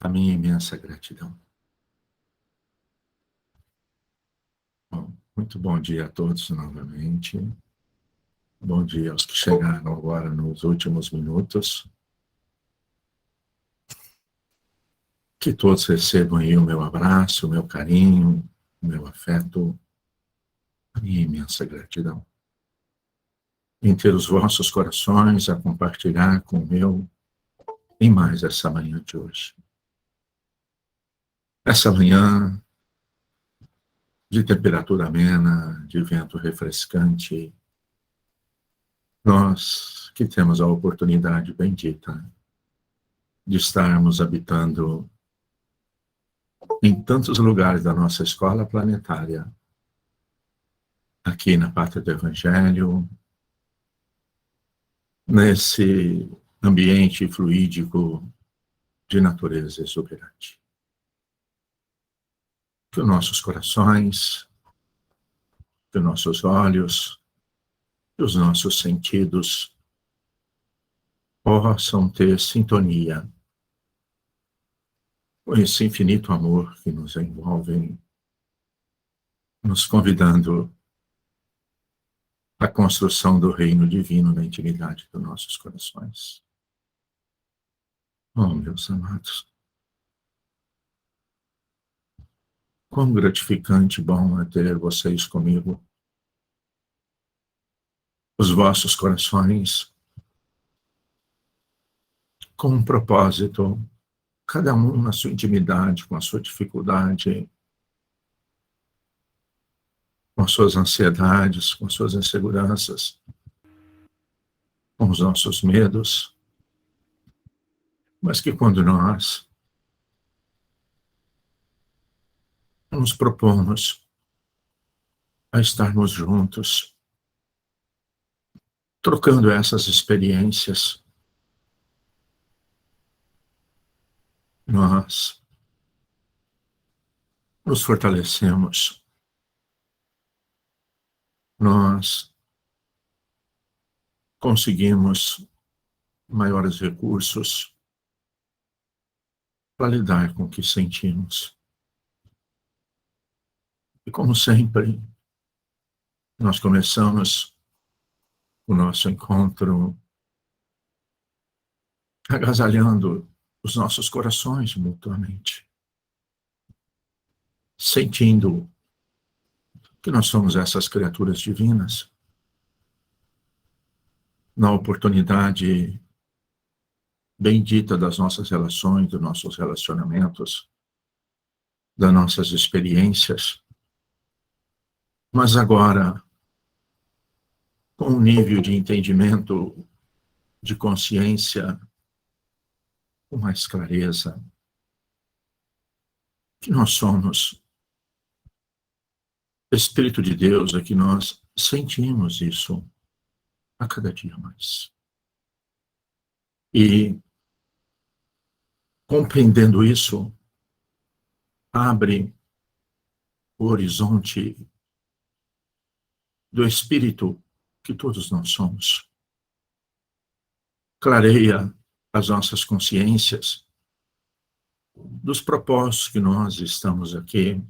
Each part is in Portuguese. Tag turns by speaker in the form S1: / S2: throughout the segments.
S1: a minha imensa gratidão. Bom, muito bom dia a todos novamente. Bom dia aos que chegaram agora nos últimos minutos. Que todos recebam aí o meu abraço, o meu carinho, o meu afeto, a minha imensa gratidão. Em ter os vossos corações a compartilhar com o meu em mais essa manhã de hoje. Essa manhã de temperatura amena, de vento refrescante, nós que temos a oportunidade bendita de estarmos habitando em tantos lugares da nossa escola planetária, aqui na Pátria do Evangelho, nesse ambiente fluídico de natureza exuberante. Que os nossos corações, que os nossos olhos, que os nossos sentidos possam ter sintonia com esse infinito amor que nos envolve, nos convidando à construção do reino divino na intimidade dos nossos corações. Oh, meus amados, quão gratificante e bom é ter vocês comigo. Os vossos corações com um propósito, cada um na sua intimidade, com a sua dificuldade, com as suas ansiedades, com as suas inseguranças, com os nossos medos, mas que quando nós nos propomos a estarmos juntos, trocando essas experiências, nós nos fortalecemos, nós conseguimos maiores recursos para lidar com o que sentimos. E como sempre, nós começamos o nosso encontro agasalhando os nossos corações mutuamente, sentindo que nós somos essas criaturas divinas, na oportunidade bendita das nossas relações, dos nossos relacionamentos, das nossas experiências, mas agora com um nível de entendimento, de consciência, com mais clareza, que nós somos Espírito de Deus, é que nós sentimos isso a cada dia mais. E, compreendendo isso, abre o horizonte do Espírito que todos nós somos. Clareia as nossas consciências dos propósitos que nós estamos aqui.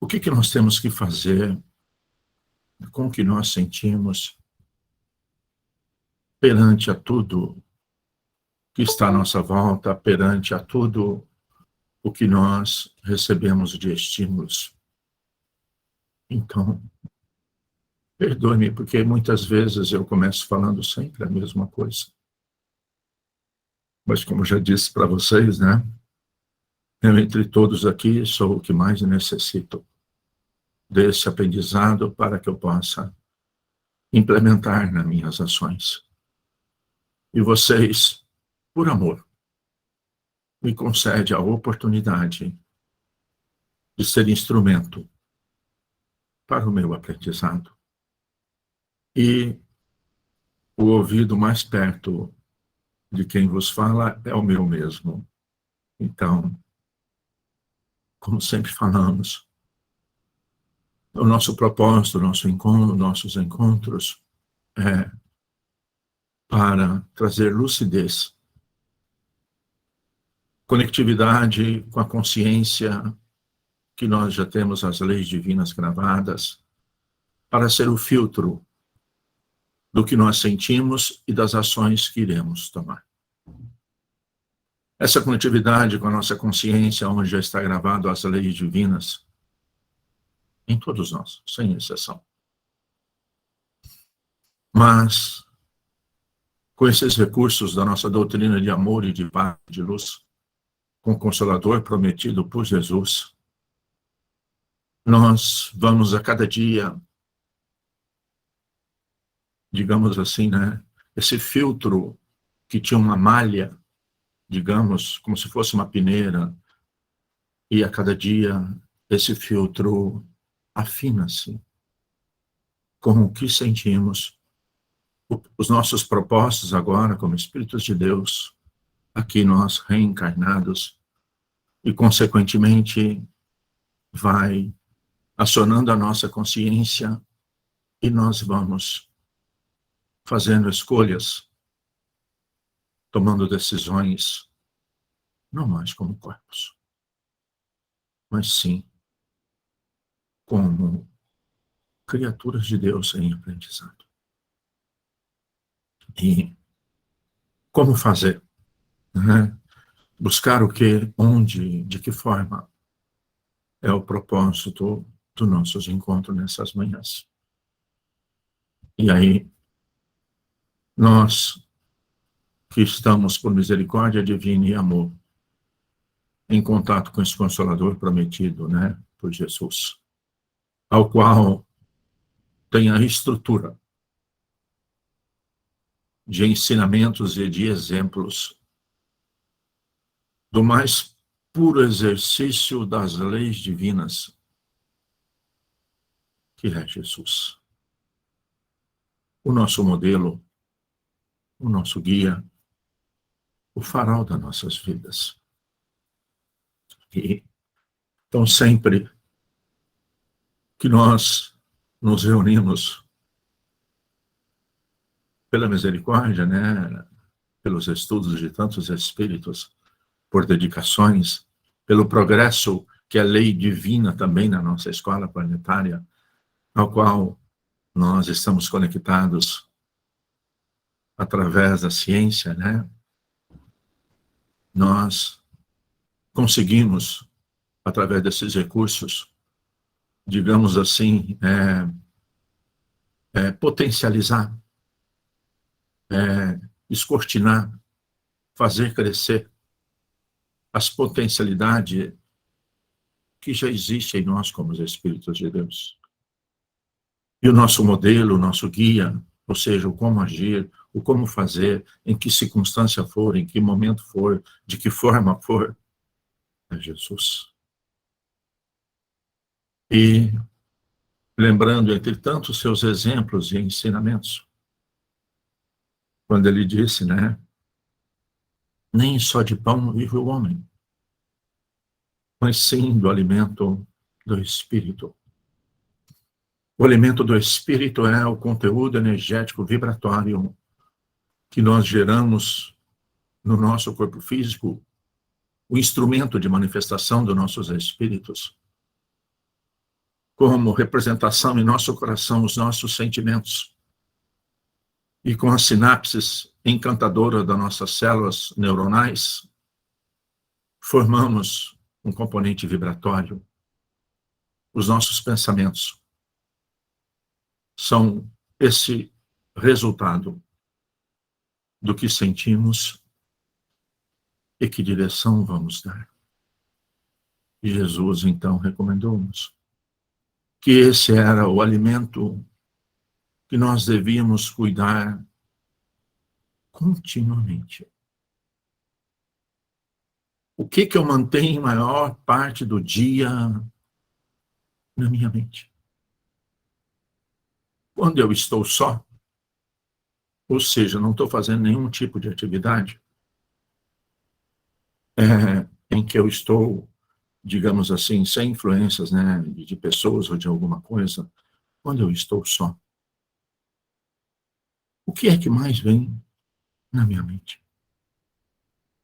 S1: O que nós temos que fazer com o que nós sentimos perante a tudo que está à nossa volta, perante a tudo o que nós recebemos de estímulos. Então, perdoe-me, porque muitas vezes eu começo falando sempre a mesma coisa. Mas como já disse para vocês, né? Eu, entre todos aqui, sou o que mais necessito desse aprendizado para que eu possa implementar nas minhas ações. E vocês, por amor, me concedem a oportunidade de ser instrumento para o meu aprendizado. E o ouvido mais perto de quem vos fala é o meu mesmo. Então, como sempre falamos, o nosso propósito, nossos encontros é para trazer lucidez conectividade com a consciência que nós já temos as leis divinas gravadas para ser o filtro do que nós sentimos e das ações que iremos tomar. Essa conectividade com a nossa consciência, onde já está gravado as leis divinas, em todos nós, sem exceção. Mas, com esses recursos da nossa doutrina de amor e de paz, de luz, com o Consolador prometido por Jesus, nós vamos a cada dia, digamos assim, né? Esse filtro que tinha uma malha, digamos, como se fosse uma peneira, e a cada dia esse filtro afina-se com o que sentimos, os nossos propósitos agora como Espíritos de Deus, aqui nós reencarnados, e consequentemente vai acionando a nossa consciência e nós vamos fazendo escolhas, tomando decisões, não mais como corpos, mas sim como criaturas de Deus em aprendizado. E como fazer? Né? Buscar o que, onde, de que forma é o propósito dos nossos encontros nessas manhãs. E aí, nós que estamos por misericórdia divina e amor, em contato com esse Consolador prometido, né, por Jesus, ao qual tem a estrutura de ensinamentos e de exemplos do mais puro exercício das leis divinas, que é Jesus. O nosso modelo, o nosso guia, o farol das nossas vidas. E, então, sempre que nós nos reunimos pela misericórdia, né, pelos estudos de tantos espíritos, por dedicações, pelo progresso que é lei divina também na nossa escola planetária, ao qual nós estamos conectados através da ciência, né? Nós conseguimos, através desses recursos, digamos assim, potencializar, escortinar, fazer crescer as potencialidades que já existem em nós como os Espíritos de Deus. E o nosso modelo, o nosso guia, ou seja, o como agir, o como fazer, em que circunstância for, em que momento for, de que forma for, é Jesus. E lembrando, entre tantos seus exemplos e ensinamentos, quando ele disse, né, nem só de pão vive o homem, mas sim do alimento do Espírito. O alimento do Espírito é o conteúdo energético vibratório que nós geramos no nosso corpo físico, o instrumento de manifestação dos nossos espíritos, como representação em nosso coração, os nossos sentimentos, e com as sinapses encantadoras das nossas células neuronais, formamos um componente vibratório. Os nossos pensamentos são esse resultado do que sentimos e que direção vamos dar. E Jesus, então, recomendou-nos que esse era o alimento que nós devíamos cuidar continuamente. O que eu mantenho a maior parte do dia na minha mente? Quando eu estou só, ou seja, não estou fazendo nenhum tipo de atividade, em que eu estou, digamos assim, sem influências, né, de pessoas ou de alguma coisa, quando eu estou só, o que é que mais vem na minha mente?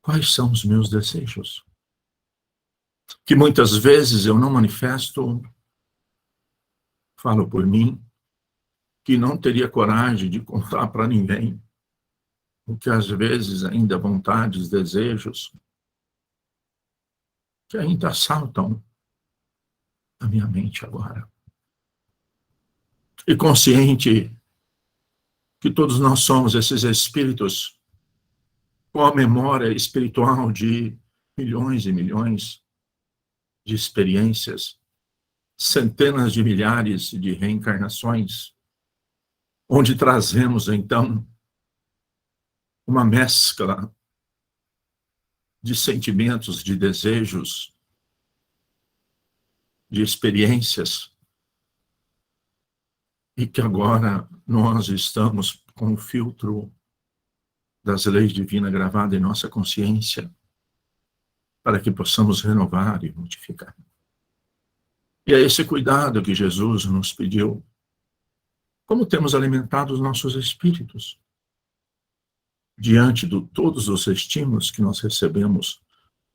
S1: Quais são os meus desejos? Que muitas vezes eu não manifesto, falo por mim, que não teria coragem de contar para ninguém, porque às vezes ainda vontades, desejos, que ainda assaltam a minha mente agora. E consciente que todos nós somos esses espíritos com a memória espiritual de milhões e milhões de experiências, centenas de milhares de reencarnações, onde trazemos, então, uma mescla de sentimentos, de desejos, de experiências, e que agora nós estamos com o filtro das leis divinas gravado em nossa consciência, para que possamos renovar e modificar. E é esse cuidado que Jesus nos pediu. Como temos alimentado os nossos espíritos diante de todos os estímulos que nós recebemos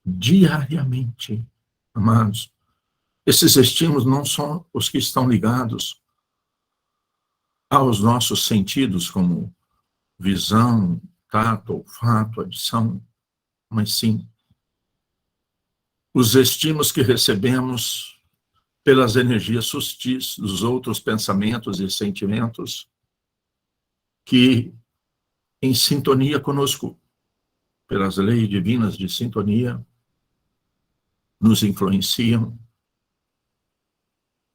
S1: diariamente, amados? Esses estímulos não são os que estão ligados aos nossos sentidos, como visão, tato, olfato, audição, mas sim os estímulos que recebemos pelas energias sutis dos outros pensamentos e sentimentos que, em sintonia conosco, pelas leis divinas de sintonia, nos influenciam,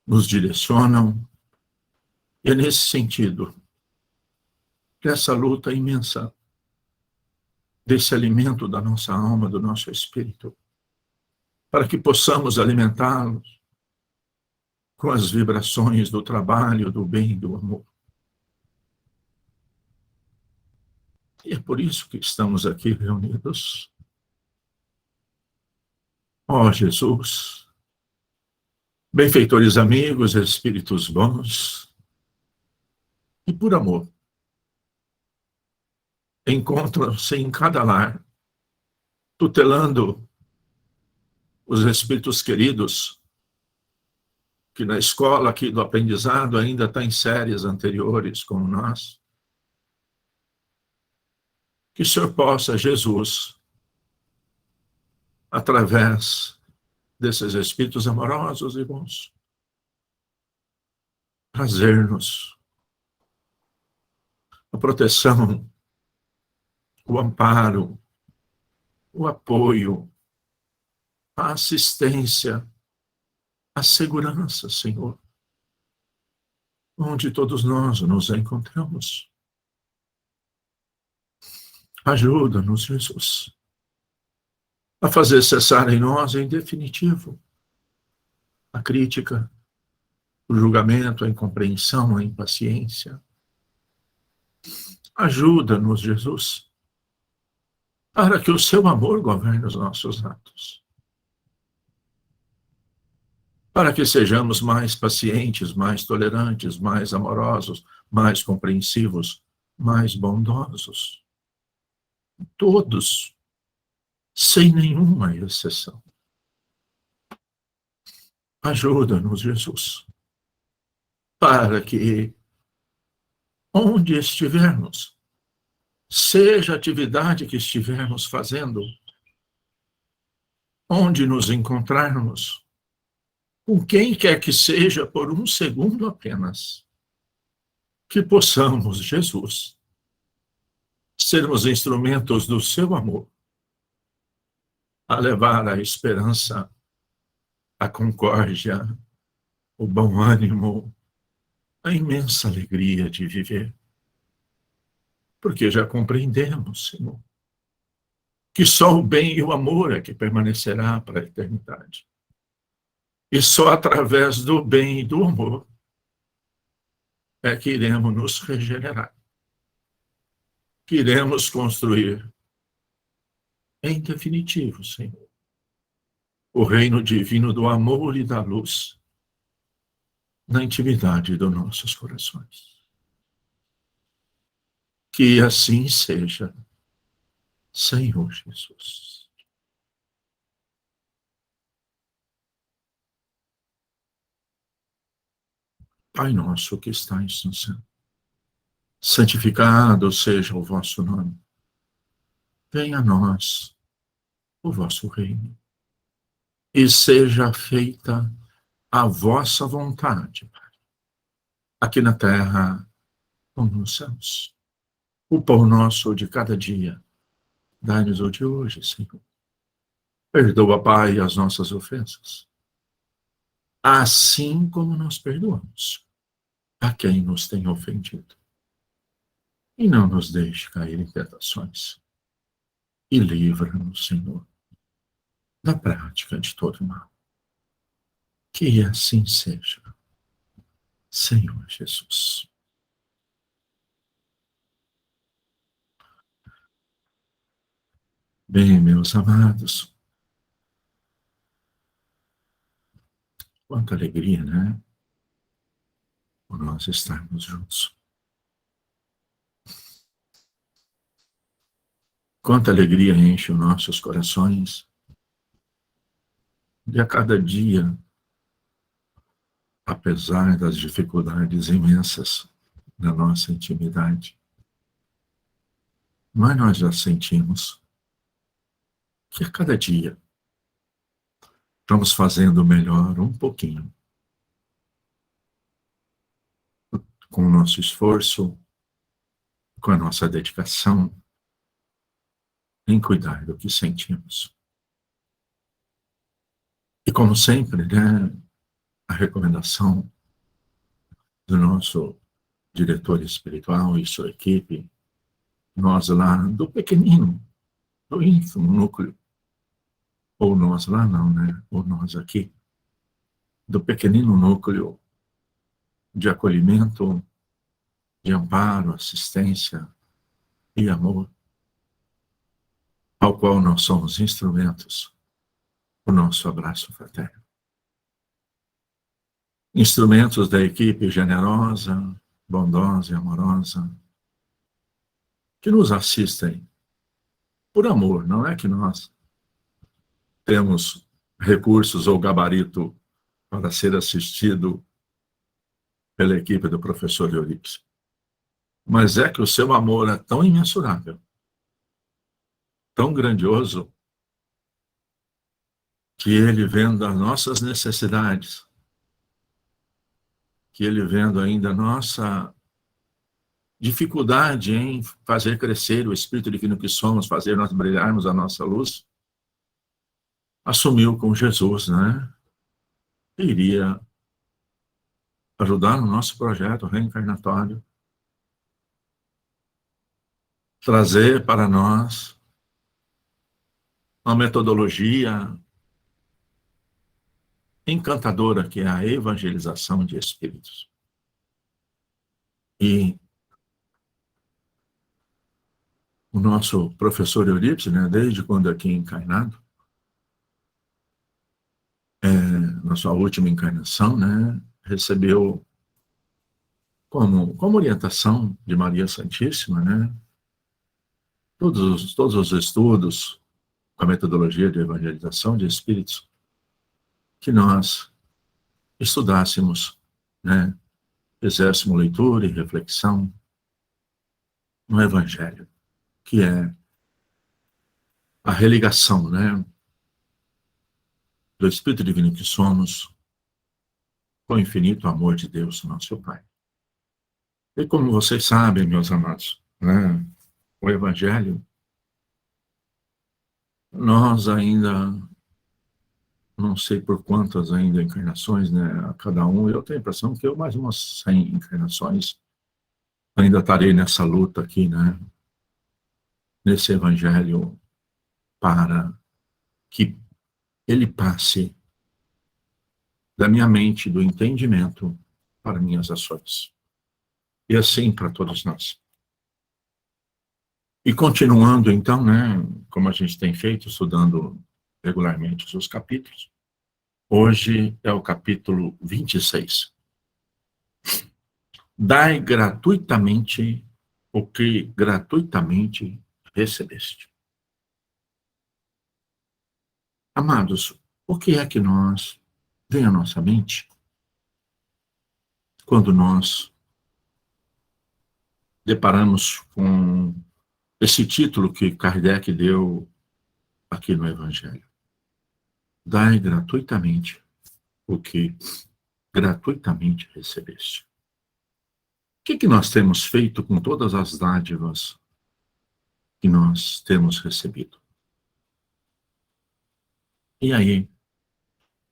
S1: nos direcionam. E é nesse sentido que essa luta imensa desse alimento da nossa alma, do nosso espírito, para que possamos alimentá-los com as vibrações do trabalho, do bem e do amor. E é por isso que estamos aqui reunidos. Ó Jesus, benfeitores amigos, espíritos bons, e por amor, encontram-se em cada lar, tutelando os espíritos queridos, que na escola aqui do aprendizado ainda está em séries anteriores como nós. Que o Senhor possa, Jesus, através desses espíritos amorosos e bons, trazer-nos a proteção, o amparo, o apoio, a assistência, a segurança, Senhor, onde todos nós nos encontramos. Ajuda-nos, Jesus, a fazer cessar em nós, em definitivo, a crítica, o julgamento, a incompreensão, a impaciência. Ajuda-nos, Jesus, para que o seu amor governe os nossos atos. Para que sejamos mais pacientes, mais tolerantes, mais amorosos, mais compreensivos, mais bondosos. Todos, sem nenhuma exceção. Ajuda-nos, Jesus, para que, onde estivermos, seja a atividade que estivermos fazendo, onde nos encontrarmos, com quem quer que seja, por um segundo apenas, que possamos, Jesus, sermos instrumentos do seu amor, a levar a esperança, a concórdia, o bom ânimo, a imensa alegria de viver. Porque já compreendemos, Senhor, que só o bem e o amor é que permanecerá para a eternidade. E só através do bem e do amor é que iremos nos regenerar, que iremos construir, em definitivo, Senhor, o reino divino do amor e da luz na intimidade dos nossos corações. Que assim seja, Senhor Jesus. Pai nosso que estais no céu, santificado seja o vosso nome. Venha a nós o vosso reino. E seja feita a vossa vontade, Pai, aqui na terra como nos céus. O pão nosso de cada dia, dai-nos o de hoje, Senhor. Perdoa, Pai, as nossas ofensas, assim como nós perdoamos a quem nos tem ofendido. E não nos deixe cair em tentações. E livra-nos, Senhor, da prática de todo mal. Que assim seja, Senhor Jesus. Bem, meus amados, quanta alegria, né? Por nós estarmos juntos. Quanta alegria enche os nossos corações. E a cada dia, apesar das dificuldades imensas da nossa intimidade, mas nós já sentimos que a cada dia estamos fazendo melhor um pouquinho. Com o nosso esforço, com a nossa dedicação em cuidar do que sentimos. E como sempre, né, a recomendação do nosso diretor espiritual e sua equipe, nós lá do pequenino, do ínfimo núcleo, ou nós lá não, né, ou nós aqui, do pequenino núcleo de acolhimento, de amparo, assistência e amor, ao qual nós somos instrumentos, o nosso abraço fraterno. Instrumentos da equipe generosa, bondosa e amorosa, que nos assistem por amor, não é que nós temos recursos ou gabarito para ser assistido pela equipe do professor Eurípides. Mas é que o seu amor é tão imensurável, tão grandioso, que ele vendo as nossas necessidades, que ele vendo ainda a nossa dificuldade em fazer crescer o Espírito Divino que somos, fazer nós brilharmos a nossa luz, assumiu com Jesus, né? E iria ajudar no nosso projeto reencarnatório, trazer para nós uma metodologia encantadora que é a evangelização de espíritos. E o nosso professor Eurípides, né, desde quando aqui encarnado, na sua última encarnação, né, recebeu como orientação de Maria Santíssima, né, todos os estudos com a metodologia de evangelização de espíritos, que nós estudássemos, né, fizéssemos leitura e reflexão no Evangelho, que é a religação, né, do Espírito Divino que somos com o infinito amor de Deus, nosso Pai. E como vocês sabem, meus amados, né, o Evangelho, nós ainda, não sei por quantas ainda encarnações, né, a cada um, eu tenho a impressão que eu mais umas 100 encarnações ainda estarei nessa luta aqui, né, nesse Evangelho, para que ele passe da minha mente, do entendimento, para minhas ações. E assim para todos nós. E continuando, então, né, como a gente tem feito, estudando regularmente os capítulos, hoje é o capítulo 26. Dai gratuitamente o que gratuitamente recebeste. Amados, o que é que vem à nossa mente quando nós deparamos com esse título que Kardec deu aqui no Evangelho? Dai gratuitamente o que gratuitamente recebeste. O que nós temos feito com todas as dádivas que nós temos recebido? E aí,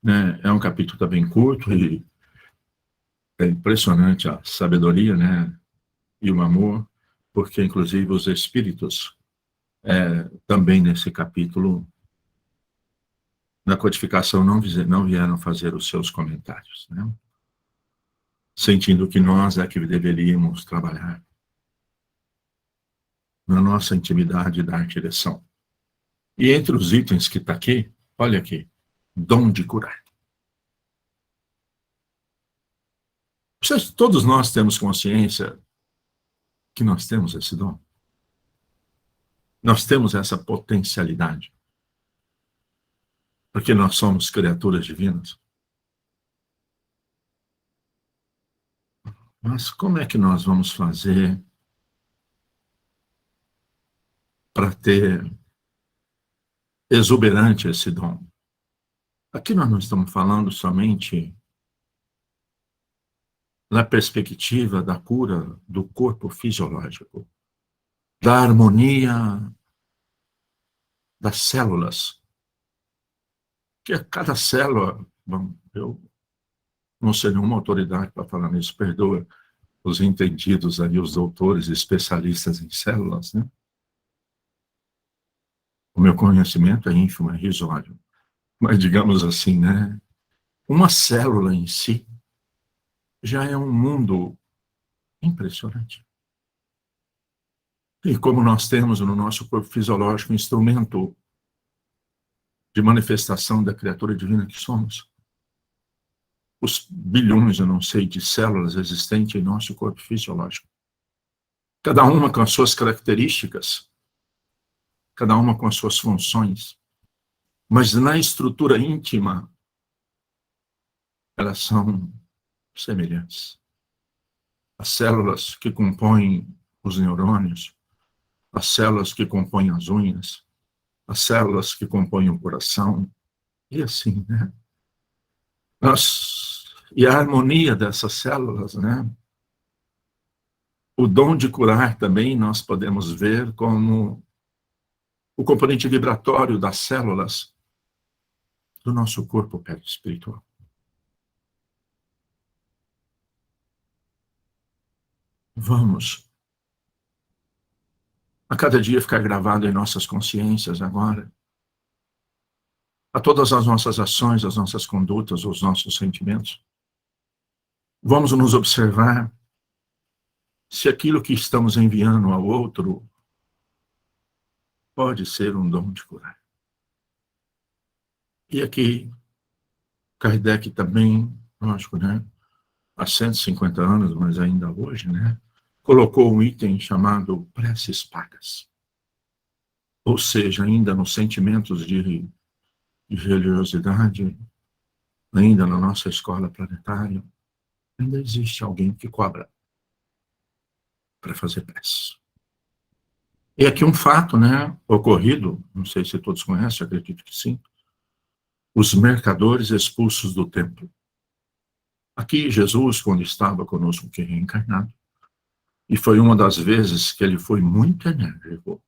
S1: né, é um capítulo também curto e é impressionante a sabedoria, né, e o amor, porque inclusive os espíritos também nesse capítulo, na codificação, não vieram fazer os seus comentários, né? Sentindo que nós é que deveríamos trabalhar na nossa intimidade e dar direção. E entre os itens que está aqui, olha aqui, dom de curar. Todos nós temos consciência que nós temos esse dom. Nós temos essa potencialidade. Porque nós somos criaturas divinas. Mas como é que nós vamos fazer para ter exuberante esse dom? Aqui nós não estamos falando somente na perspectiva da cura do corpo fisiológico, da harmonia das células. Que cada célula, bom, eu não sei nenhuma autoridade para falar nisso, perdoa os entendidos aí, os doutores especialistas em células, né? O meu conhecimento é ínfimo, é risório. Mas digamos assim, né? Uma célula em si já é um mundo impressionante. E como nós temos no nosso corpo fisiológico um instrumento de manifestação da criatura divina que somos, os bilhões, eu não sei, de células existentes em nosso corpo fisiológico, cada uma com as suas características, cada uma com as suas funções, mas na estrutura íntima, elas são semelhantes. As células que compõem os neurônios, as células que compõem as unhas, as células que compõem o coração, e assim, né? E a harmonia dessas células, né? O dom de curar também nós podemos ver como o componente vibratório das células do nosso corpo perispiritual. Vamos a cada dia ficar gravado em nossas consciências agora, a todas as nossas ações, as nossas condutas, os nossos sentimentos. Vamos nos observar se aquilo que estamos enviando ao outro pode ser um dom de curar. E aqui, Kardec também, lógico, né? Há 150 anos, mas ainda hoje, né? Colocou um item chamado preces pagas. Ou seja, ainda nos sentimentos de religiosidade, ainda na nossa escola planetária, ainda existe alguém que cobra para fazer prece. E aqui um fato, né, ocorrido, não sei se todos conhecem, acredito que sim, os mercadores expulsos do templo. Aqui Jesus, quando estava conosco que reencarnado, e foi uma das vezes que ele foi muito enérgico,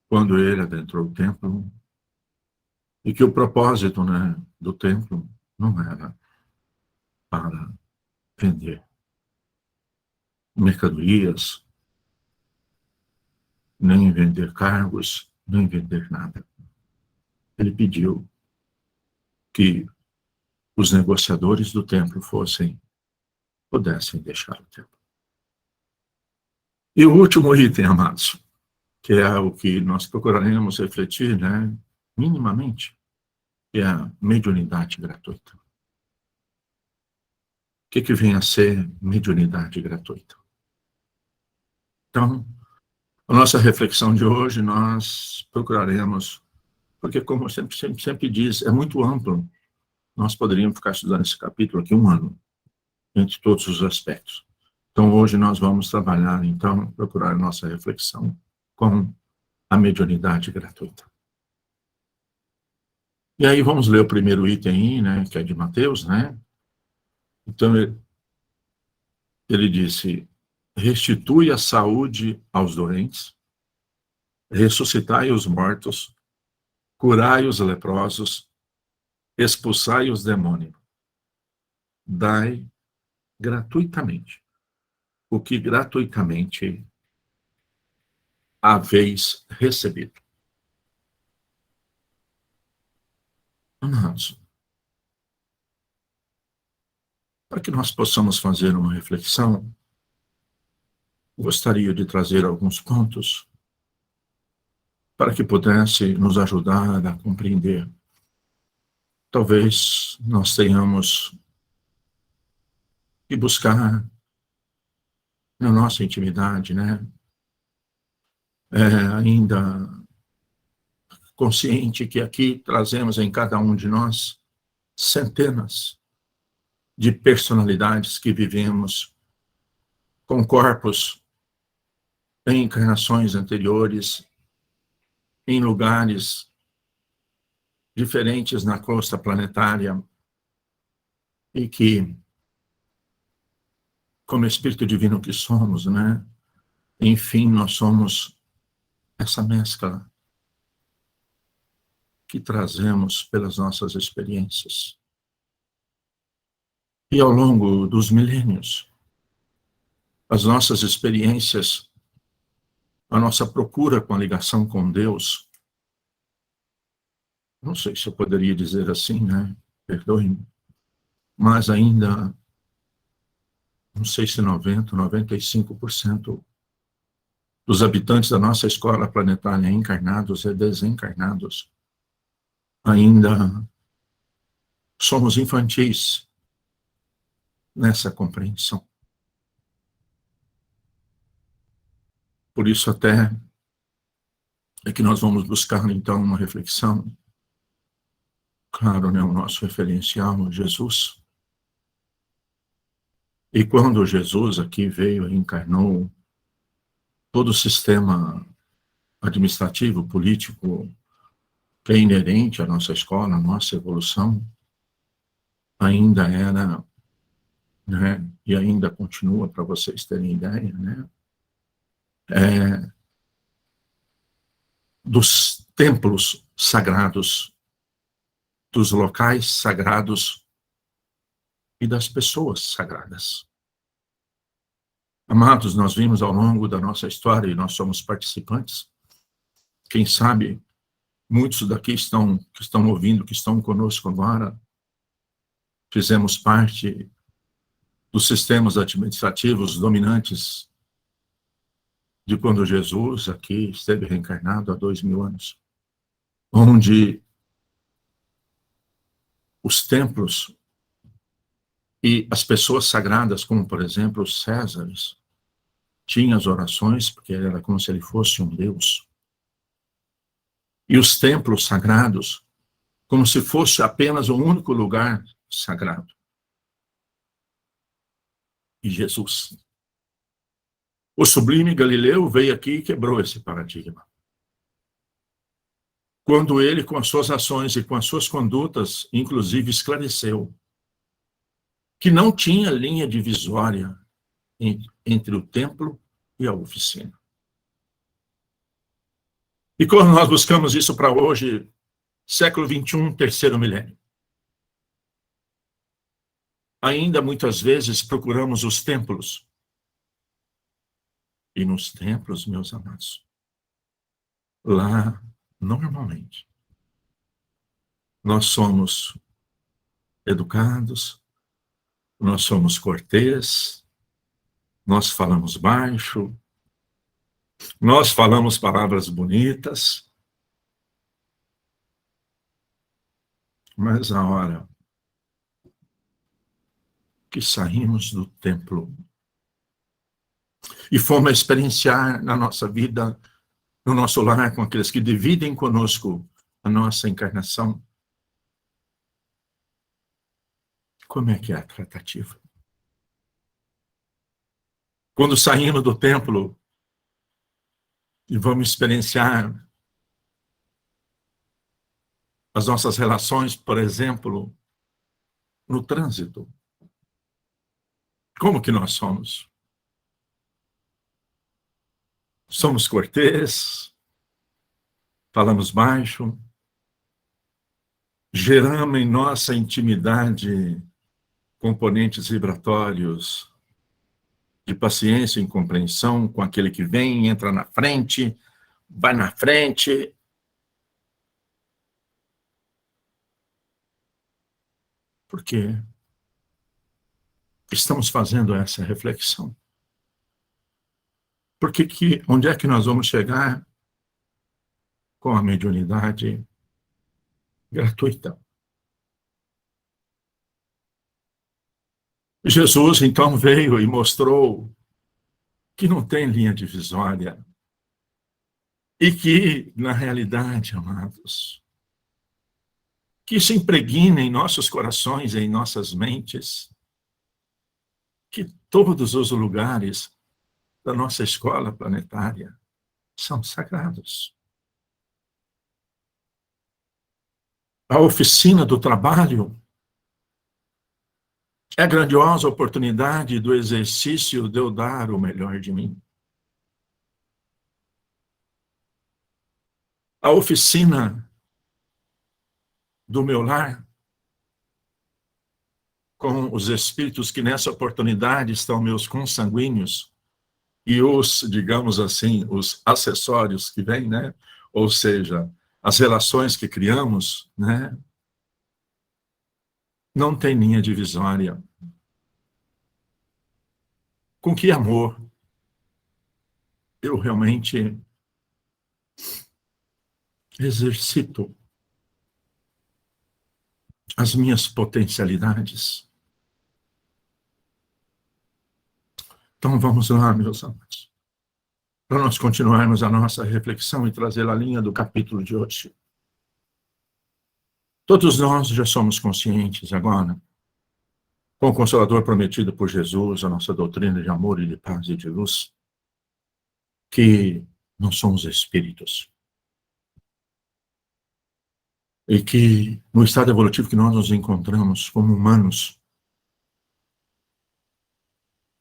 S1: quando ele adentrou o templo, e que o propósito, né, do templo não era para vender mercadorias, nem vender cargos, nem vender nada. Ele pediu que os negociadores do templo pudessem deixar o templo. E o último item, amados, que é o que nós procuraremos refletir, né, minimamente, que é a mediunidade gratuita. O que vem a ser mediunidade gratuita? Então, a nossa reflexão de hoje, nós procuraremos Porque, como eu sempre diz, é muito amplo. Nós poderíamos ficar estudando esse capítulo aqui 1 ano, entre todos os aspectos. Então, hoje nós vamos trabalhar, então, procurar nossa reflexão com a mediunidade gratuita. E aí vamos ler o primeiro item aí, né, que é de Mateus, né? Então, ele disse: restitui a saúde aos doentes, ressuscitai os mortos, curai os leprosos, expulsai os demônios, dai gratuitamente o que gratuitamente haveis recebido. Amados, para que nós possamos fazer uma reflexão, gostaria de trazer alguns pontos para que pudesse nos ajudar a compreender. Talvez nós tenhamos que buscar na nossa intimidade, né? Ainda consciente que aqui trazemos em cada um de nós centenas de personalidades que vivemos com corpos em encarnações anteriores, em lugares diferentes na crosta planetária, e que, como Espírito Divino que somos, né? Enfim, nós somos essa mescla que trazemos pelas nossas experiências. E ao longo dos milênios, as nossas experiências, a nossa procura com a ligação com Deus, não sei se eu poderia dizer assim, né? Perdoe-me, mas ainda, não sei se 90%, 95% dos habitantes da nossa escola planetária, encarnados e desencarnados, ainda somos infantis nessa compreensão. Por isso até é que nós vamos buscar, então, uma reflexão. Claro, né, o nosso referencial, Jesus. E quando Jesus aqui veio e encarnou, todo o sistema administrativo, político, que é inerente à nossa escola, à nossa evolução, ainda era, né, e ainda continua, para vocês terem ideia, né, dos templos sagrados, dos locais sagrados e das pessoas sagradas. Amados, nós vimos ao longo da nossa história, e nós somos participantes, quem sabe, muitos daqui que estão ouvindo, que estão conosco agora, fizemos parte dos sistemas administrativos dominantes de quando Jesus aqui esteve reencarnado há 2000 anos, onde os templos e as pessoas sagradas, como por exemplo os Césares, tinham as orações, porque era como se ele fosse um deus. E os templos sagrados, como se fosse apenas um único lugar sagrado. E Jesus, o sublime Galileu, veio aqui e quebrou esse paradigma. Quando ele, com as suas ações e com as suas condutas, inclusive esclareceu que não tinha linha divisória entre o templo e a oficina. E quando nós buscamos isso para hoje, século 21, terceiro milênio, ainda muitas vezes procuramos os templos. E nos templos, meus amados, lá, normalmente, nós somos educados, nós somos cortês, nós falamos baixo, nós falamos palavras bonitas, mas a hora que saímos do templo e fomos experienciar na nossa vida, no nosso lar, com aqueles que dividem conosco a nossa encarnação, como é que é a tratativa? Quando saímos do templo e vamos experienciar as nossas relações, por exemplo, no trânsito, como que nós somos? Somos cortês, falamos baixo, geramos em nossa intimidade componentes vibratórios de paciência e compreensão com aquele que vem, entra na frente, vai na frente. Por quê? Estamos fazendo essa reflexão. Porque onde é que nós vamos chegar com a mediunidade gratuita? Jesus, então, veio e mostrou que não tem linha divisória e que, na realidade, amados, que isso impregna em nossos corações, em nossas mentes, que todos os lugares da nossa escola planetária são sagrados. A oficina do trabalho é a grandiosa oportunidade do exercício de eu dar o melhor de mim. A oficina do meu lar, com os espíritos que nessa oportunidade estão meus consanguíneos, e os, digamos assim, os acessórios que vêm, né? Ou seja, as relações que criamos, né? Não tem linha divisória. Com que amor eu realmente exercito as minhas potencialidades. Então vamos lá, meus amados, para nós continuarmos a nossa reflexão e trazer a linha do capítulo de hoje. Todos nós já somos conscientes agora, com o Consolador prometido por Jesus, a nossa doutrina de amor e de paz e de luz, que não somos espíritos. E que no estado evolutivo que nós nos encontramos como humanos,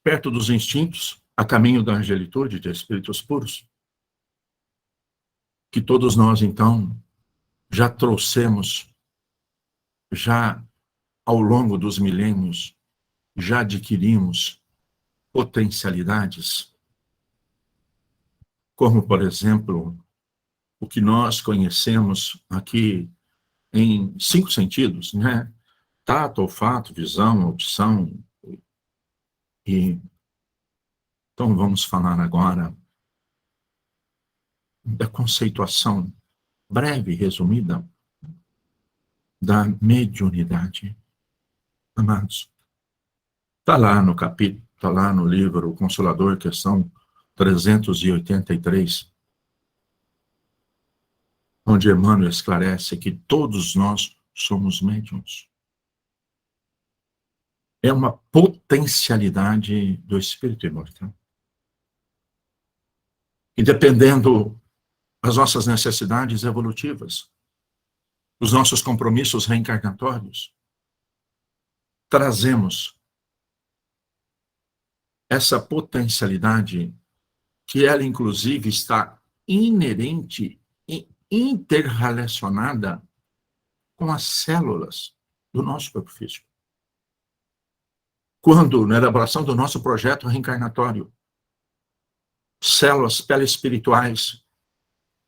S1: perto dos instintos, a caminho da angelitude, de espíritos puros, que todos nós, então, já trouxemos, já ao longo dos milênios, já adquirimos potencialidades, como, por exemplo, o que nós conhecemos aqui em 5 sentidos, né? Tato, olfato, visão, audição. E então vamos falar agora da conceituação breve e resumida da mediunidade. Amados, está lá no capítulo, está lá no livro O Consolador, questão 383, onde Emmanuel esclarece que todos nós somos médiuns. É uma potencialidade do espírito imortal. E dependendo das nossas necessidades evolutivas, os nossos compromissos reencarnatórios, trazemos essa potencialidade que ela, inclusive, está inerente e interrelacionada com as células do nosso corpo físico. Quando, na elaboração do nosso projeto reencarnatório, células perispirituais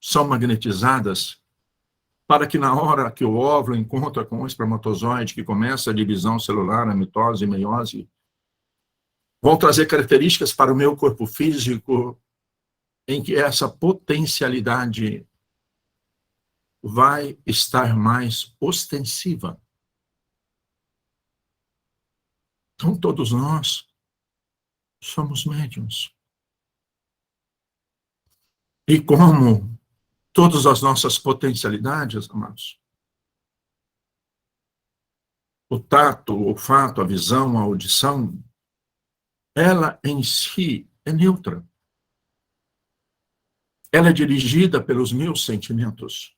S1: são magnetizadas para que na hora que o óvulo encontra com o espermatozoide, que começa a divisão celular, a mitose e meiose, vão trazer características para o meu corpo físico em que essa potencialidade vai estar mais ostensiva. Então, todos nós somos médiuns. E como todas as nossas potencialidades, amados. O tato, o olfato, a visão, a audição, ela em si é neutra. Ela é dirigida pelos meus sentimentos.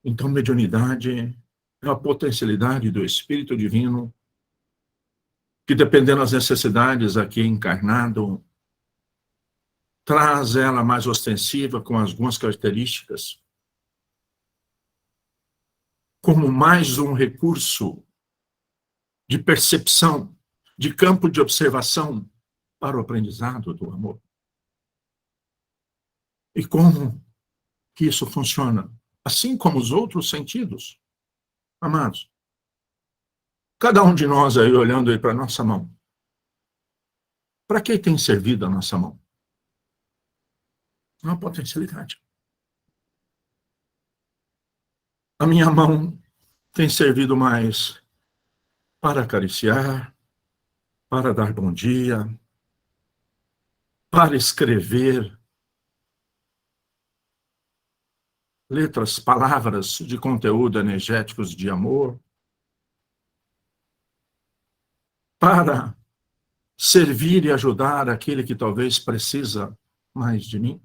S1: Então, mediunidade é a potencialidade do Espírito Divino que, dependendo das necessidades aqui encarnado, traz ela mais ostensiva com algumas características, como mais um recurso de percepção, de campo de observação para o aprendizado do amor. E como que isso funciona? Assim como os outros sentidos, amados. Cada um de nós aí olhando aí para a nossa mão. Para que tem servido a nossa mão? Uma potencialidade. A minha mão tem servido mais para acariciar, para dar bom dia, para escrever letras, palavras de conteúdo energéticos de amor, para servir e ajudar aquele que talvez precisa mais de mim.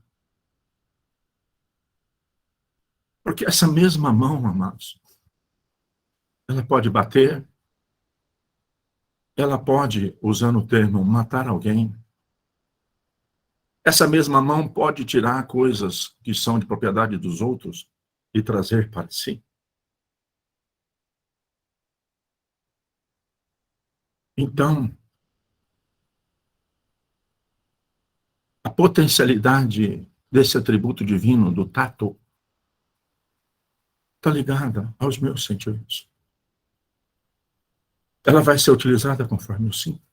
S1: Porque essa mesma mão, amados, ela pode bater, ela pode, usando o termo, matar alguém. Essa mesma mão pode tirar coisas que são de propriedade dos outros e trazer para si. Então, a potencialidade desse atributo divino, do tato, está ligada aos meus sentimentos. Ela vai ser utilizada conforme eu sinto.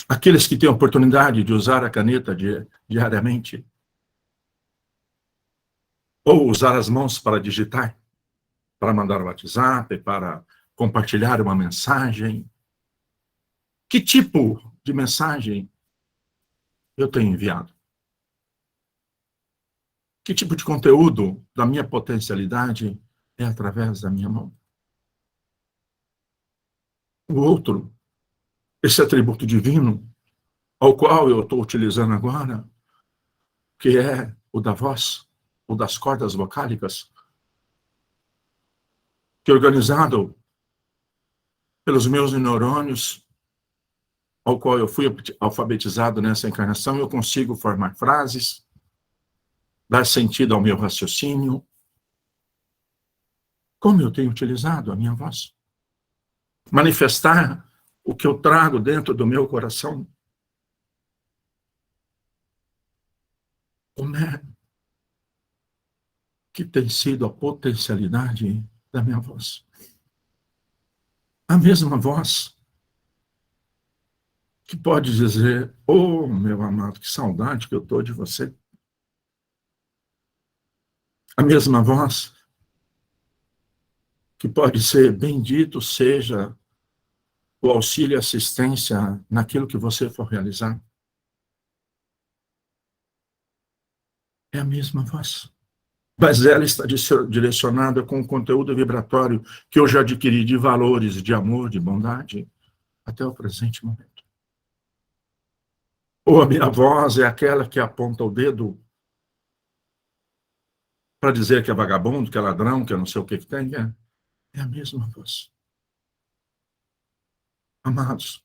S1: Aqueles que têm a oportunidade de usar a caneta diariamente, ou usar as mãos para digitar, para mandar o WhatsApp, para compartilhar uma mensagem. Que tipo de mensagem eu tenho enviado? Que tipo de conteúdo da minha potencialidade é através da minha mão? O outro, esse atributo divino, ao qual eu estou utilizando agora, que é o da voz, o das cordas vocálicas, que é organizado pelos meus neurônios, ao qual eu fui alfabetizado nessa encarnação, eu consigo formar frases, dar sentido ao meu raciocínio. Como eu tenho utilizado a minha voz? Manifestar o que eu trago dentro do meu coração. Como é que tem sido a potencialidade da minha voz? A mesma voz que pode dizer: oh, meu amado, que saudade que eu estou de você. A mesma voz que pode ser: bendito seja o auxílio e assistência naquilo que você for realizar. É a mesma voz. Mas ela está direcionada com o conteúdo vibratório que eu já adquiri de valores, de amor, de bondade, até o presente momento. Ou a minha voz é aquela que aponta o dedo para dizer que é vagabundo, que é ladrão, que eu não sei o que tem. É a mesma voz. Amados,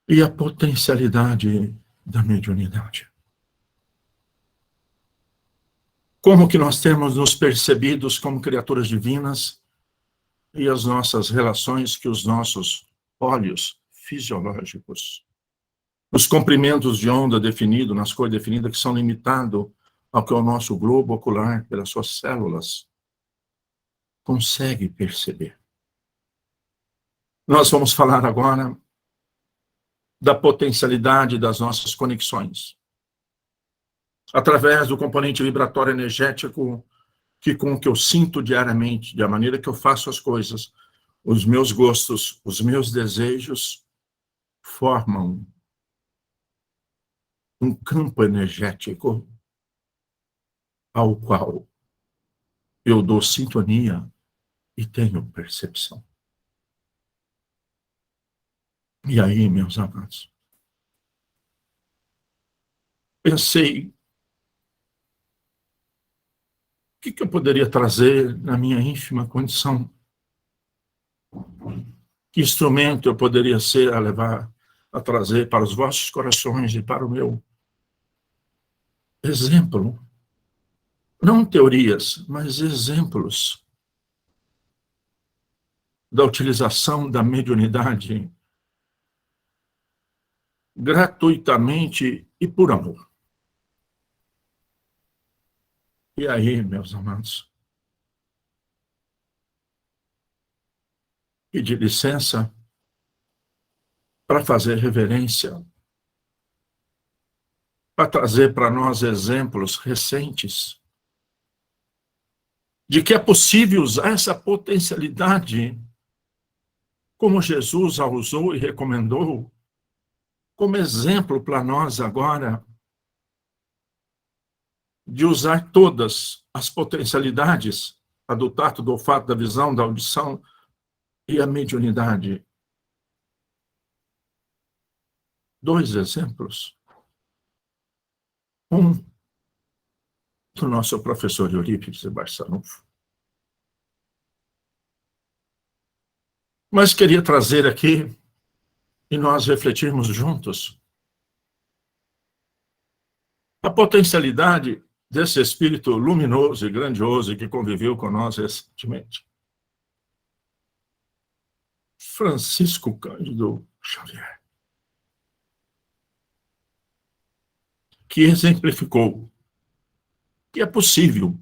S1: e a potencialidade da mediunidade? Como que nós temos nos percebidos como criaturas divinas e as nossas relações que os nossos olhos fisiológicos, os comprimentos de onda definidos, nas cores definidas, que são limitados ao que o nosso globo ocular, pelas suas células, consegue perceber. Nós vamos falar agora da potencialidade das nossas conexões, através do componente vibratório energético, que com o que eu sinto diariamente, da maneira que eu faço as coisas, os meus gostos, os meus desejos, formam um campo energético ao qual eu dou sintonia e tenho percepção. E aí, meus amados, pensei, o que eu poderia trazer na minha ínfima condição? Que instrumento eu poderia ser a trazer para os vossos corações e para o meu exemplo? Não teorias, mas exemplos da utilização da mediunidade gratuitamente e por amor. E aí, meus amados, pedir licença para fazer reverência, para trazer para nós exemplos recentes de que é possível usar essa potencialidade como Jesus a usou e recomendou, como exemplo para nós agora, de usar todas as potencialidades, a do tato, do olfato, da visão, da audição e a mediunidade. 2 exemplos. Um, do nosso professor Eurípides de Barçanufo. Mas queria trazer aqui, e nós refletirmos juntos, a potencialidade desse espírito luminoso e grandioso que conviveu com nós recentemente. Francisco Cândido Xavier, que exemplificou que é possível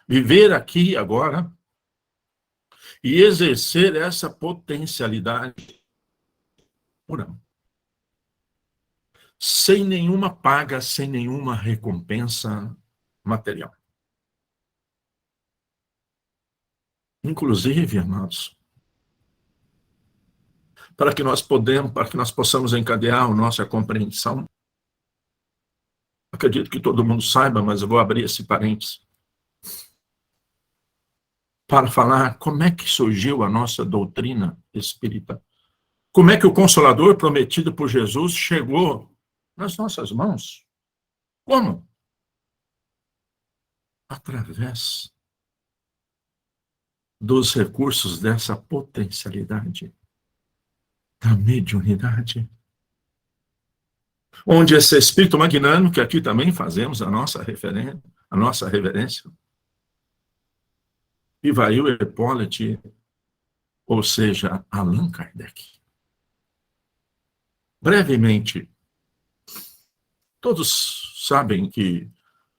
S1: viver aqui e agora e exercer essa potencialidade sem nenhuma paga, sem nenhuma recompensa material. Inclusive, amados, para que nós possamos encadear a nossa compreensão, acredito que todo mundo saiba, mas eu vou abrir esse parênteses, para falar como é que surgiu a nossa doutrina espírita. Como é que o Consolador prometido por Jesus chegou nas nossas mãos? Como? Através dos recursos dessa potencialidade da mediunidade. Onde esse espírito magnânimo, que aqui também fazemos a nossa reverência, Ivail Hipólite, ou seja, Allan Kardec. Brevemente, todos sabem que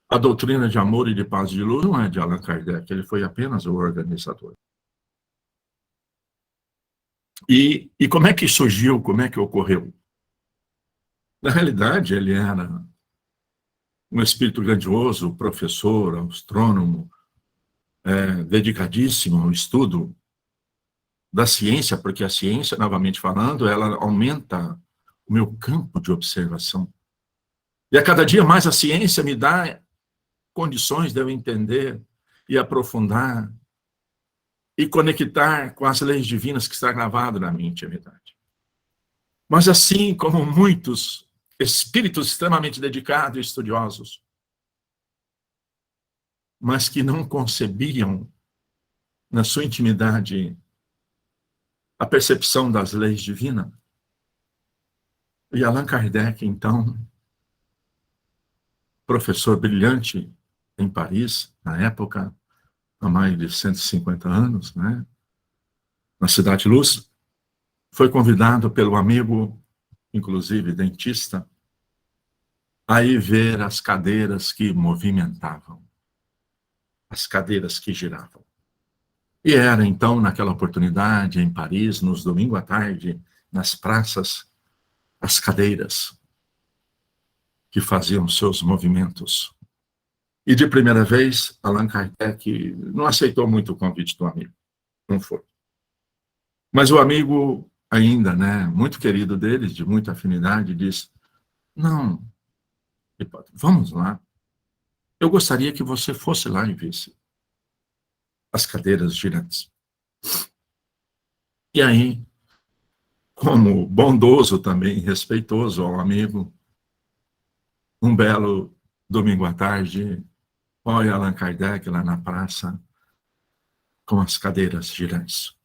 S1: a doutrina de amor e de paz de luz não é de Allan Kardec, ele foi apenas o organizador. E como é que surgiu, como é que ocorreu? Na realidade, ele era um espírito grandioso, professor, astrônomo, dedicadíssimo ao estudo da ciência, porque a ciência, novamente falando, ela aumenta o meu campo de observação. E a cada dia mais a ciência me dá condições de eu entender e aprofundar e conectar com as leis divinas que está gravado na minha intimidade. Mas assim como muitos espíritos extremamente dedicados e estudiosos, mas que não concebiam na sua intimidade a percepção das leis divinas, e Allan Kardec, então, professor brilhante em Paris, na época, há mais de 150 anos, né, na Cidade Luz, foi convidado pelo amigo, inclusive dentista, a ir ver as cadeiras que movimentavam, as cadeiras que giravam. E era, então, naquela oportunidade, em Paris, nos domingos à tarde, nas praças, as cadeiras que faziam seus movimentos. E de primeira vez, Allan Kardec não aceitou muito o convite do amigo. Não foi. Mas o amigo, ainda, né, muito querido deles, de muita afinidade, disse: não, vamos lá. Eu gostaria que você fosse lá e visse as cadeiras girantes. E aí, como bondoso também, respeitoso ao amigo, um belo domingo à tarde, olha Allan Kardec lá na praça, com as cadeiras girantes.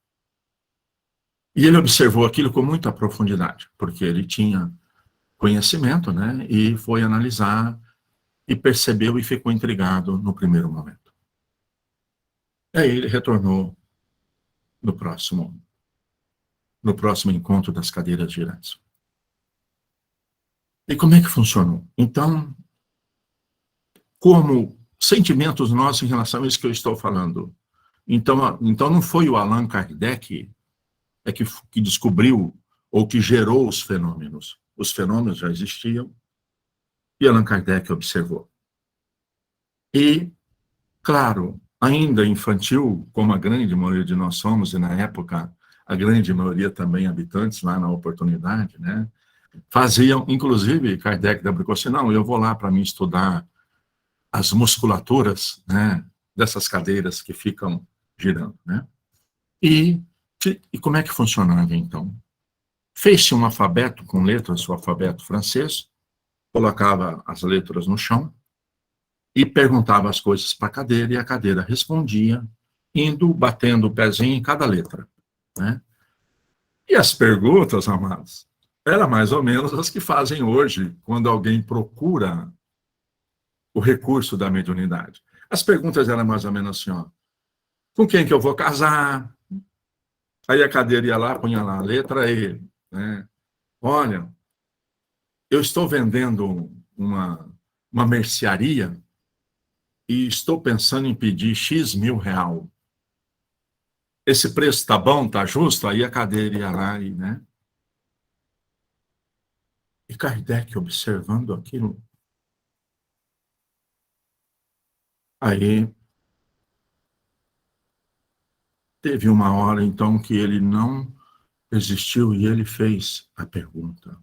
S1: E ele observou aquilo com muita profundidade, porque ele tinha conhecimento, né? E foi analisar e percebeu e ficou intrigado no primeiro momento. Aí ele retornou no próximo encontro das cadeiras girantes. E como é que funcionou? Então, como sentimentos nossos em relação a isso que eu estou falando. Então não foi o Allan Kardec que descobriu ou que gerou os fenômenos. Os fenômenos já existiam e Allan Kardec observou. E, claro, ainda infantil, como a grande maioria de nós somos, e na época a grande maioria também habitantes lá na oportunidade, né, faziam, inclusive Kardec brincou assim, não, eu vou lá para mim estudar as musculaturas, né, dessas cadeiras que ficam girando, né? E como é que funcionava então? Fez-se um alfabeto com letras, o alfabeto francês, colocava as letras no chão e perguntava as coisas para a cadeira e a cadeira respondia, indo, batendo o pezinho em cada letra, né? E as perguntas, amados, eram mais ou menos as que fazem hoje, quando alguém procura o recurso da mediunidade. As perguntas eram mais ou menos assim, ó, com quem que eu vou casar? Aí a cadeira ia lá, punha lá a letra E, né? Olha, eu estou vendendo uma mercearia e estou pensando em pedir X mil real. Esse preço tá bom, tá justo? Aí a cadeira ia lá e, né? E Kardec observando aquilo. Aí teve uma hora, então, que ele não resistiu e ele fez a pergunta.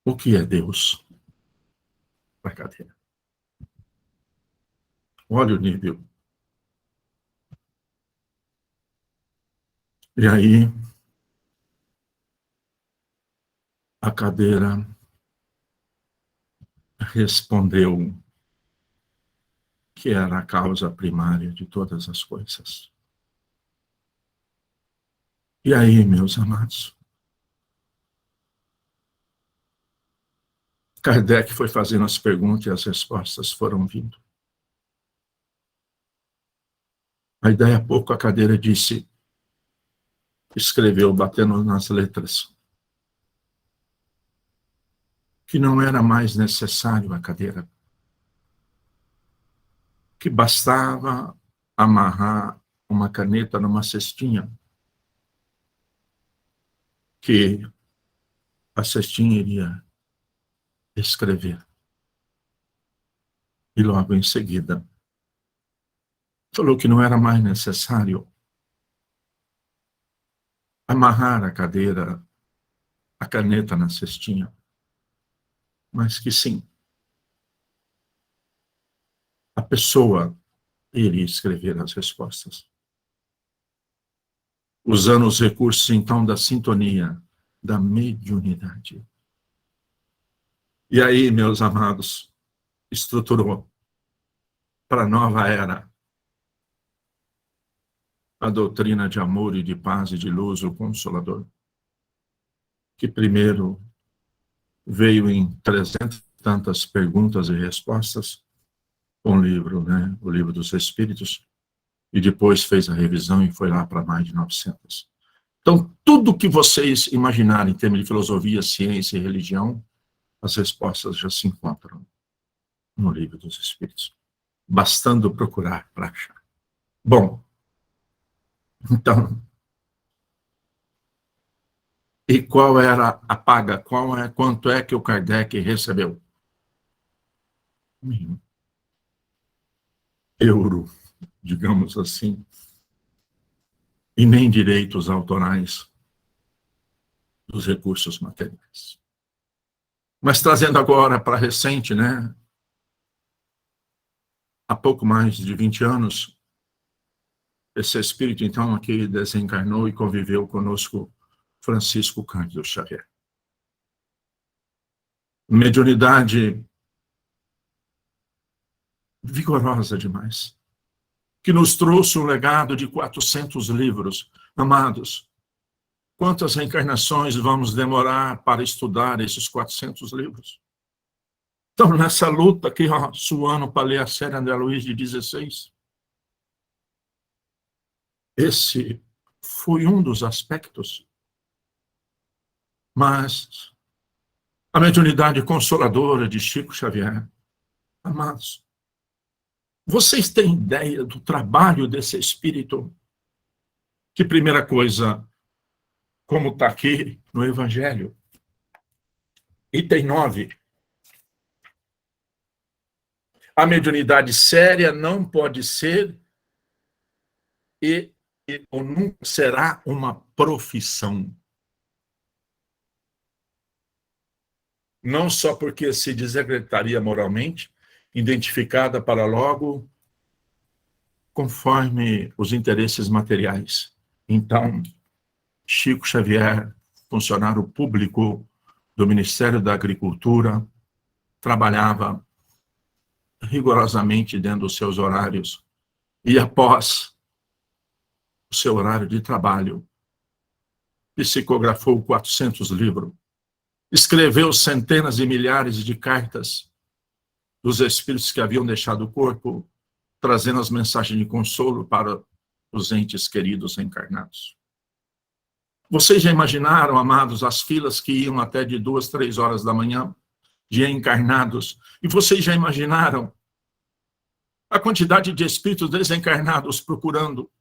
S1: O que é Deus? Para a cadeira. Olha o nível. E aí a cadeira respondeu que era a causa primária de todas as coisas. E aí, meus amados, Kardec foi fazendo as perguntas e as respostas foram vindo. Aí, daí a pouco, a cadeira disse, escreveu, batendo nas letras, que não era mais necessário a cadeira, que bastava amarrar uma caneta numa cestinha, que a cestinha iria escrever. E logo em seguida, falou que não era mais necessário amarrar a cadeira, a caneta na cestinha, mas que sim, a pessoa iria escrever as respostas. Usando os recursos, então, da sintonia, da mediunidade. E aí, meus amados, estruturou para a nova era a doutrina de amor e de paz e de luz, o Consolador, que primeiro veio em 300 e tantas perguntas e respostas, com o livro, né, o Livro dos Espíritos, e depois fez a revisão e foi lá para mais de 900. Então, tudo que vocês imaginarem em termos de filosofia, ciência e religião, as respostas já se encontram no Livro dos Espíritos, bastando procurar para achar. Bom, então, e qual era a paga? Quanto é que o Kardec recebeu? Euro, digamos assim, e nem direitos autorais dos recursos materiais. Mas trazendo agora para recente, há pouco mais de 20 anos, esse espírito, então, aqui desencarnou e conviveu conosco, Francisco Cândido Xavier. Mediunidade vigorosa demais, que nos trouxe um legado de 400 livros. Amados, quantas reencarnações vamos demorar para estudar esses 400 livros? Então, nessa luta aqui, suando para ler a série André Luiz de 16, esse foi um dos aspectos. Mas a mediunidade consoladora de Chico Xavier, amados, vocês têm ideia do trabalho desse espírito? Que primeira coisa, como está aqui no Evangelho, item 9, a mediunidade séria não pode ser ou nunca será uma profissão. Não só porque se desacreditaria moralmente, identificada para logo conforme os interesses materiais. Então, Chico Xavier, funcionário público do Ministério da Agricultura, trabalhava rigorosamente dentro dos seus horários e após o seu horário de trabalho, psicografou 400 livros, escreveu centenas e milhares de cartas dos espíritos que haviam deixado o corpo, trazendo as mensagens de consolo para os entes queridos encarnados. Vocês já imaginaram, amados, as filas que iam até de 2, 3 horas da manhã de encarnados? E vocês já imaginaram a quantidade de espíritos desencarnados procurando,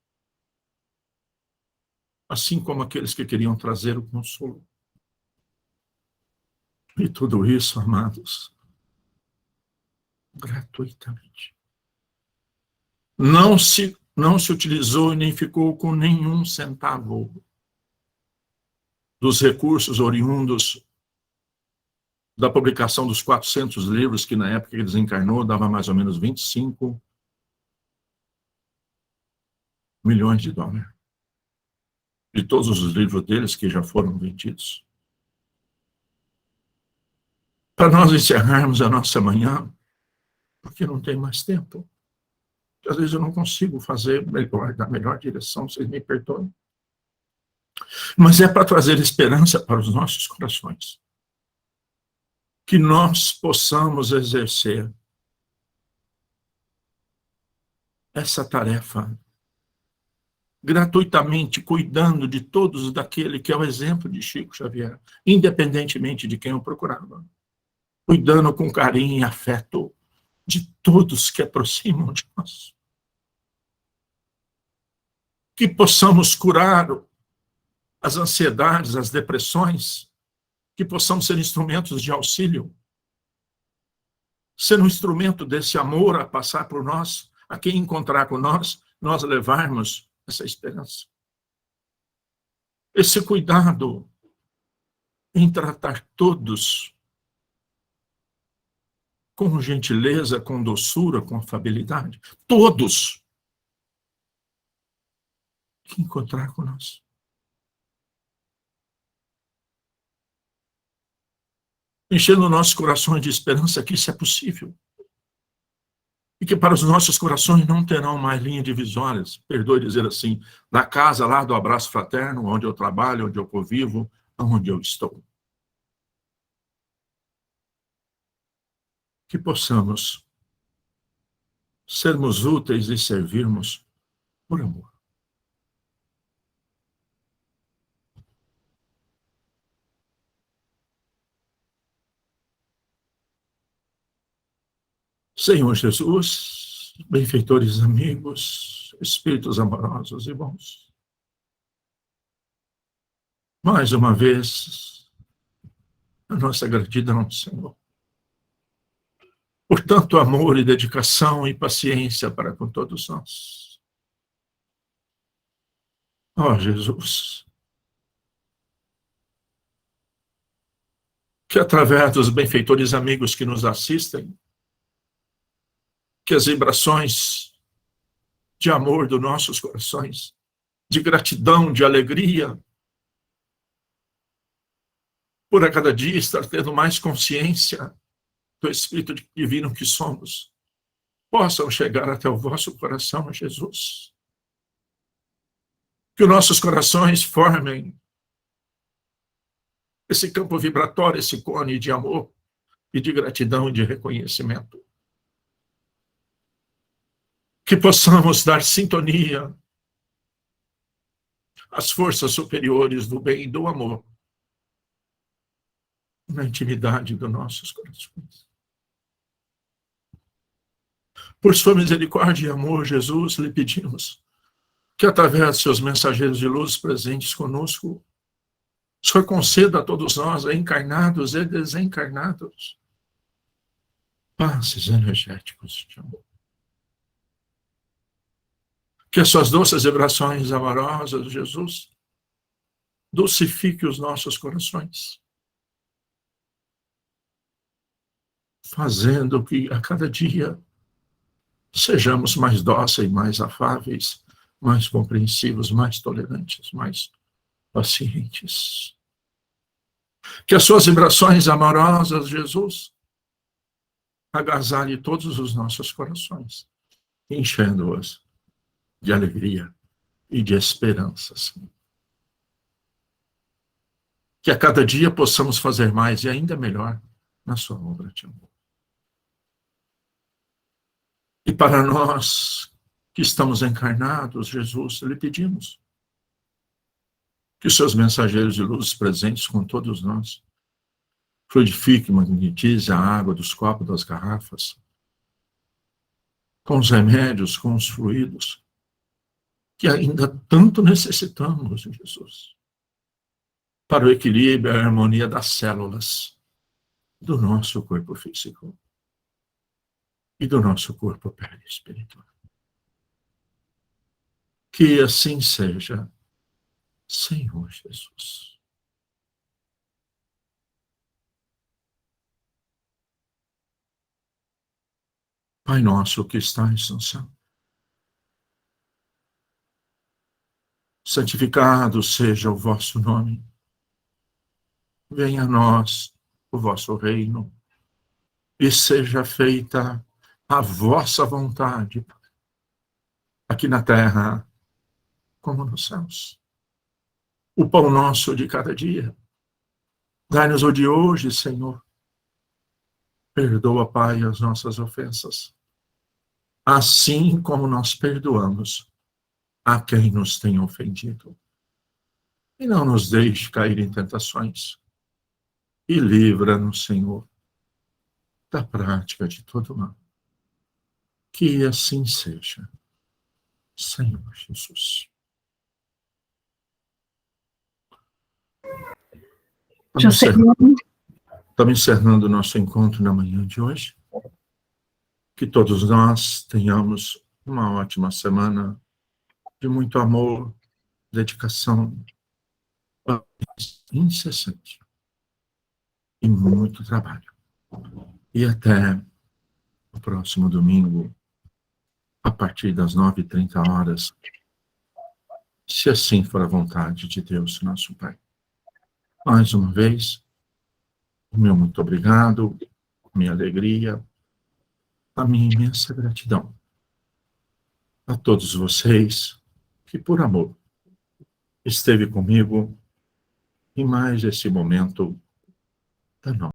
S1: assim como aqueles que queriam trazer o consolo? E tudo isso, amados, gratuitamente. Não se utilizou e nem ficou com nenhum centavo dos recursos oriundos da publicação dos 400 livros, que na época que ele desencarnou dava mais ou menos 25 milhões de dólares. De todos os livros deles que já foram vendidos. Para nós encerrarmos a nossa manhã, porque não tem mais tempo. Às vezes eu não consigo fazer melhor, da melhor direção, vocês me perdoem. Mas é para trazer esperança para os nossos corações. Que nós possamos exercer essa tarefa gratuitamente, cuidando de todos daquele que é o exemplo de Chico Xavier, independentemente de quem o procurava. Cuidando com carinho e afeto de todos que aproximam de nós. Que possamos curar as ansiedades, as depressões, que possamos ser instrumentos de auxílio, ser um instrumento desse amor a passar por nós, a quem encontrar com nós levarmos essa esperança. Esse cuidado em tratar todos com gentileza, com doçura, com afabilidade. Todos que encontrar com nós. Enchendo nossos corações de esperança que isso é possível. E que para os nossos corações não terão mais linhas divisórias, perdoe dizer assim, da casa lá do abraço fraterno, onde eu trabalho, onde eu convivo, onde eu estou. Que possamos sermos úteis e servirmos por amor. Senhor Jesus, benfeitores amigos, espíritos amorosos e bons, mais uma vez, a nossa gratidão, Senhor, por tanto amor e dedicação e paciência para com todos nós. Ó Jesus, que através dos benfeitores amigos que nos assistem, que as vibrações de amor dos nossos corações, de gratidão, de alegria, por a cada dia estar tendo mais consciência do Espírito Divino que somos, possam chegar até o vosso coração, Jesus. Que os nossos corações formem esse campo vibratório, esse cone de amor e de gratidão e de reconhecimento. Que possamos dar sintonia às forças superiores do bem e do amor na intimidade dos nossos corações. Por sua misericórdia e amor, Jesus, lhe pedimos que, através de seus mensageiros de luz presentes conosco, o Senhor conceda a todos nós, encarnados e desencarnados, passes energéticos de amor. Que as suas doces vibrações amorosas, Jesus, dulcifique os nossos corações, fazendo que a cada dia sejamos mais dóceis, mais afáveis, mais compreensivos, mais tolerantes, mais pacientes. Que as suas vibrações amorosas, Jesus, agasalhe todos os nossos corações, enchendo-os de alegria e de esperanças. Que a cada dia possamos fazer mais e ainda melhor na sua obra de amor. E para nós que estamos encarnados, Jesus, lhe pedimos que os seus mensageiros de luz presentes com todos nós fluidifique, magnetize a água dos copos, das garrafas, com os remédios, com os fluidos, que ainda tanto necessitamos, Jesus, para o equilíbrio e a harmonia das células do nosso corpo físico e do nosso corpo perispiritual. Que assim seja, Senhor Jesus. Pai nosso que estás no céu, santificado seja o vosso nome. Venha a nós o vosso reino e seja feita a vossa vontade, aqui na terra como nos céus. O pão nosso de cada dia, dai-nos o de hoje, Senhor. Perdoa, Pai, as nossas ofensas, assim como nós perdoamos a quem nos tem ofendido. E não nos deixe cair em tentações. E livra-nos, Senhor, da prática de todo mal. Que assim seja, Senhor Jesus. Estamos encerrando o nosso encontro na manhã de hoje. Que todos nós tenhamos uma ótima semana de muito amor, dedicação incessante e muito trabalho. E até o próximo domingo, a partir das 9h30, se assim for a vontade de Deus, nosso Pai. Mais uma vez, o meu muito obrigado, minha alegria, a minha imensa gratidão a todos vocês que, por amor, esteve comigo em mais esse momento da noite.